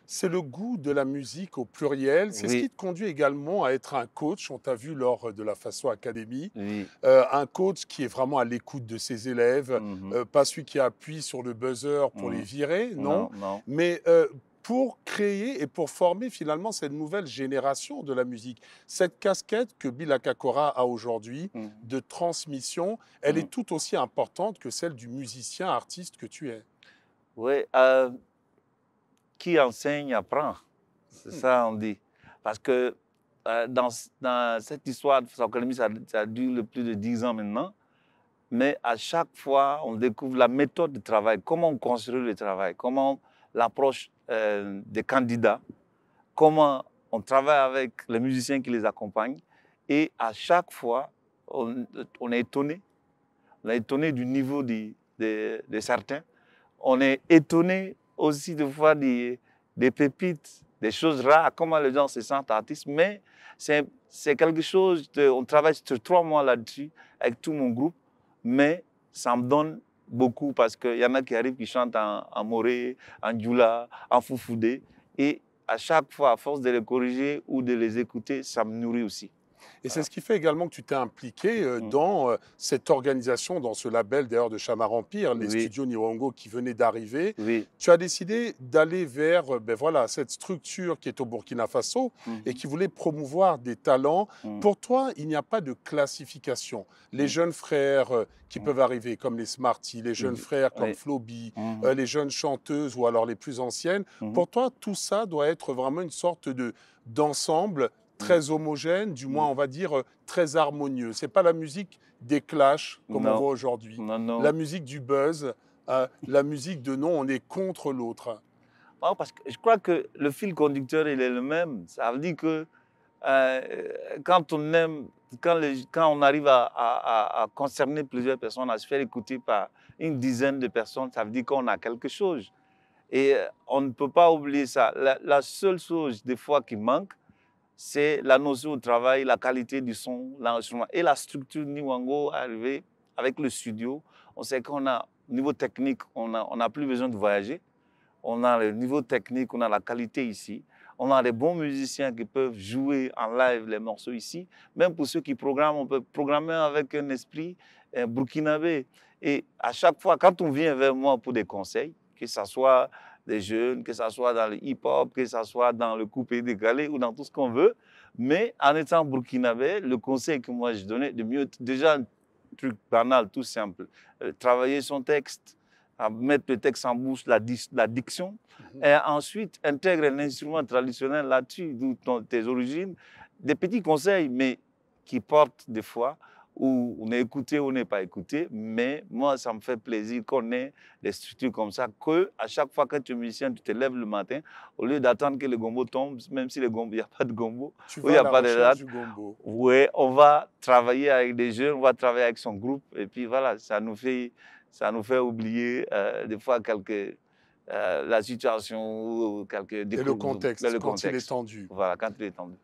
C'est le goût de la musique au pluriel. C'est ce Oui, qui te conduit également à être un coach. On t'a vu lors de la Faso Academy. oui. Un coach qui est vraiment à l'écoute de ses élèves, Mhm, pas celui qui appuie sur le buzzer pour les mhm. virer, non, Non, non. mais pour créer et pour former finalement cette nouvelle génération de la musique. Cette casquette que Bill Akakora a aujourd'hui Mhm, de transmission, elle mhm. est tout aussi importante que celle du musicien artiste que tu es. Oui, qui enseigne apprend. C'est ça on dit. Parce que dans cette histoire de Faso ça dure plus de 10 ans maintenant. Mais à chaque fois, on découvre la méthode de travail, comment on construit le travail, comment l'approche des candidats, comment on travaille avec les musiciens qui les accompagnent. Et à chaque fois, on, on est étonné. On est étonné du niveau de certains. On est étonné aussi de voir des pépites, des choses rares, comment les gens se sentent artistes. Mais c'est quelque chose, on travaille sur 3 mois là-dessus avec tout mon groupe, mais ça me donne beaucoup parce qu'il y en a qui arrivent, qui chantent en moré, en djoula, en foufoudé. Et à chaque fois, à force de les corriger ou de les écouter, ça me nourrit aussi. Et c'est Voilà. ce qui fait également que tu t'es impliqué dans cette organisation, dans ce label d'ailleurs de Chamar Empire, les Oui, studios Nihongo qui venaient d'arriver. oui. Tu as décidé d'aller vers ben voilà, cette structure qui est au Burkina Faso et Mhm, qui voulait promouvoir des talents. mhm, Pour toi, il n'y a pas de classification. Les mhm, jeunes frères qui mhm. peuvent arriver, comme les Smarties, les jeunes frères comme Oui. Floby, Mhm, les jeunes chanteuses ou alors les plus anciennes, mhm, pour toi, tout ça doit être vraiment une sorte de d'ensemble mhm, très homogène, du moins mhm. on va dire très harmonieux. C'est pas la musique des clashs comme on Non, voit aujourd'hui, non, la non. musique du buzz, la musique de non, on est contre l'autre. Non, parce que je crois que le fil conducteur, il est le même. Ça veut dire que quand on aime, quand on arrive à concerner plusieurs personnes, à se faire écouter par une dizaine de personnes, ça veut dire qu'on a quelque chose. Et on ne peut pas oublier ça. La seule chose, des fois, qui manque, c'est la notion au travail, la qualité du son, l'enregistrement et la structure Niwango arrivée avec le studio. On sait qu'on a, au niveau technique, on n'a plus besoin de voyager. On a le niveau technique, on a la qualité ici. On a des bons musiciens qui peuvent jouer en live les morceaux ici. Même pour ceux qui programment, on peut programmer avec un esprit burkinabé. Et à chaque fois, quand on vient vers moi pour des conseils, que ce soit des jeunes, que ce soit dans le hip-hop, que ce soit dans le coupé décalé ou dans tout ce qu'on veut, mais en étant burkinabé, le conseil que moi je donnais, de mieux, déjà un truc banal, tout simple, travailler son texte, à mettre le texte en bouche, la diction, et ensuite intègre un instrument traditionnel là-dessus, d'où tes origines. Des petits conseils, mais qui portent des fois où on est écouté ou on n'est pas écouté. Mais moi, ça me fait plaisir qu'on ait des structures comme ça, que à chaque fois que tu es musicien, tu te lèves le matin, au lieu d'attendre que le gombo tombe, même si il n'y a pas de gombo, Tu ou il vas n'y à a la pas de recherche date, du gombo. ouais, on va travailler avec des jeunes, on va travailler avec son groupe, et puis voilà, ça nous fait oublier des fois la situation ou quelques Et le le contexte, quand il est contexte. tendu. Voilà, quand il est tendu.